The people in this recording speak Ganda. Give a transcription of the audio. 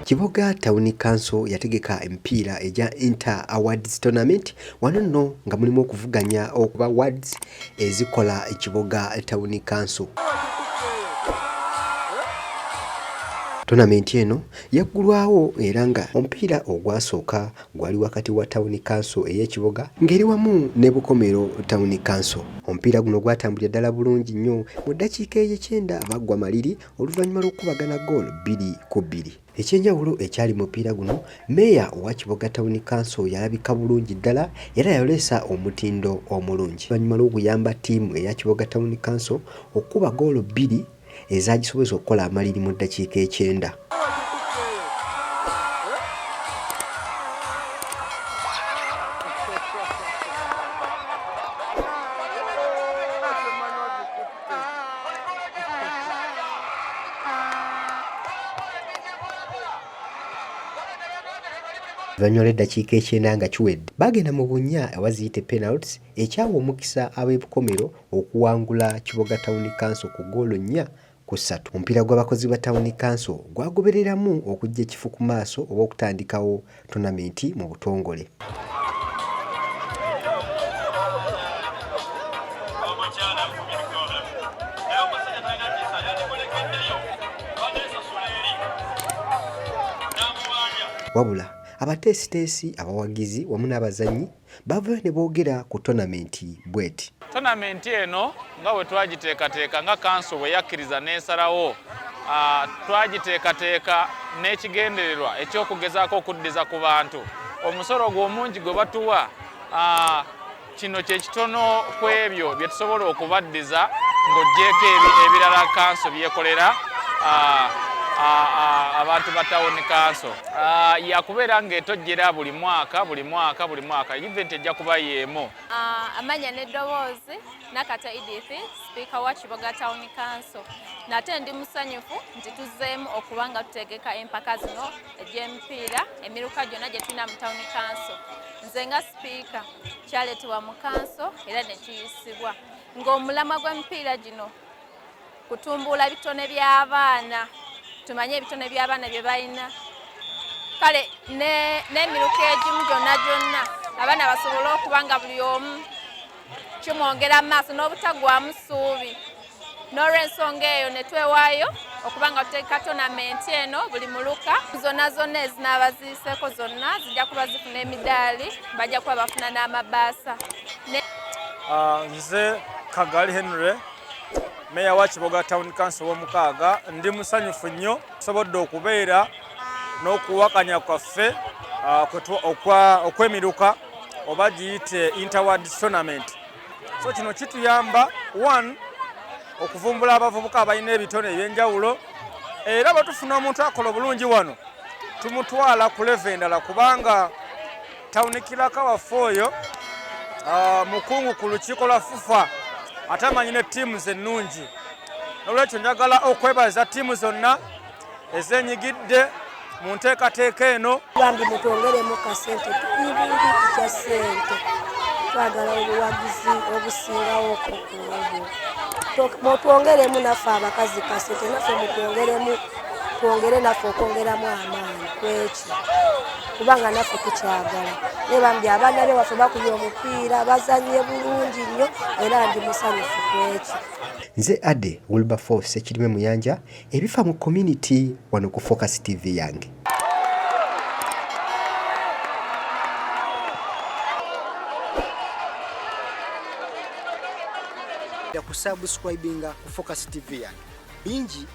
Kiboga Town Council yategeka empiira eja Inter Awards Tournament wano nno nga mulimu okuvuganya okuba awards ezikola Kiboga Town Council. Tournament eno yaggulwawo era nga omupiira ogwasooka gwali wakati wa Town Council ey'Ekiboga ngeri wamu ne Bukomero Town Council. Omupiira guno gwatambulira ddala bulungi nnyo mu ddakiika ey'ekyenda baggwa maliri oluvannyuma lw'okukubagana goal 2-2. Ekyenjawulo ekyali mu mupiira guno, Meeya owa Kiboga Town Council yalabika bulungi ddala era yaleesa omutindo omulungi. Oluvannyuma lw'okuyamba ttiimu eya Kiboga Town Council okuba goal 2 ezagisobozesa okukola amaliri mu ddakiika ekyenda. Oluvannyuma lw'eddakiika ekyenda nga kiwedde bagenda mu bunnya awaziyita penalties ekyawa omukisa ab'e Bukomero okuwangula Kiboga Town Council ku goolo 4-3. Omupiira gw'abakozi ba Town Council gwagobereramu okujja ekifu ku maaso oba okutandikawo tournament mu butongole. Wabula abateesiteesi abawagizi wamu n'abazannyi bavayo ne boogera ku tournament bweti. Tournament eno nga bwe twagiteekateeka nga kanso bwe yakkiriza n'esalawo twagiteekateeka n'ekigendererwa ekyokugezaako okuddiza ku bantu omusolo gw'omungi gwe batuwa kino kye kitono ku ebyo bye tusobola okubaddiza ng'oggyeko ebirala kanso byekolera abantu ba Town Council. Yakubeera ng'etojjera buli mwaka event ejja kuba y'emu. Amanya n'eddoboozi Nakata Edith, Speaker wa Kiboga Town Council. Nate ndi musanyufu nti tuzzeemu okuba nga tutegeka empaka zino egy'emipiira emiruka gyonna gye tulina mu Town Council. Nze nga Speaker kyaleetebwa mu Council era ne kiyisibwa ng'omulamwa gw'emipiira gino kutumbula bitone by'abaana. Tumanye ebitone by'abaana bye balina kale n'emiruka egimu gyonna abaana basobola okuba nga buli omu kimwongera maaso n'obutagwamu ssuubi. N'olw'ensonga eyo ne twewaayo okuba nga tuteeka tournament eno buli muluka zonna ezinaaba ziyiseeko zonna zijja kuba zifuna emidaali bajja kuba bafuna n'amabaasa. Nze Kagali Henry, Meeya wa Kiboga Town Council w'omukaaga, ndi musanyufu nnyo tusobodde okubeera n'okuwakanya kwaffe okwemiruka oba giyite Inter-Awards Tournament. So kino kituyamba 1 okuvumbula abavubuka abalina ebitone eby'enjawulo era batufuna omuntu akola obulungi wano tumutwala ku level endala kubanga Town Kiraka waffe oyo mukungu ku lukiiko lwa FUFA ate amanyi ne ttiimu ze ennungi. N'olwekyo njagala okwebaza ttiimu zonna ezeenyigidde mu nteekateeka eno. Bambi mutwongeremu kasente tukibuli kya ssente twagala obuwagizi obusingawo okwo mutwongeremu naffe abakazi kasente naffe mutwongeremu twongere naffe okwongeramu amaanyi kweki kubanga naffe tukyagala. Ne bambi abaana be waffe bakubye omupiira bazannye bulungi nnyo era ndi musanyufu kweki. Nze Ade Wilberforce ekirime muyanja ebifa mu community wano ku Focus TV yange. Ya kusubscribinga ku Focus TV yange bingi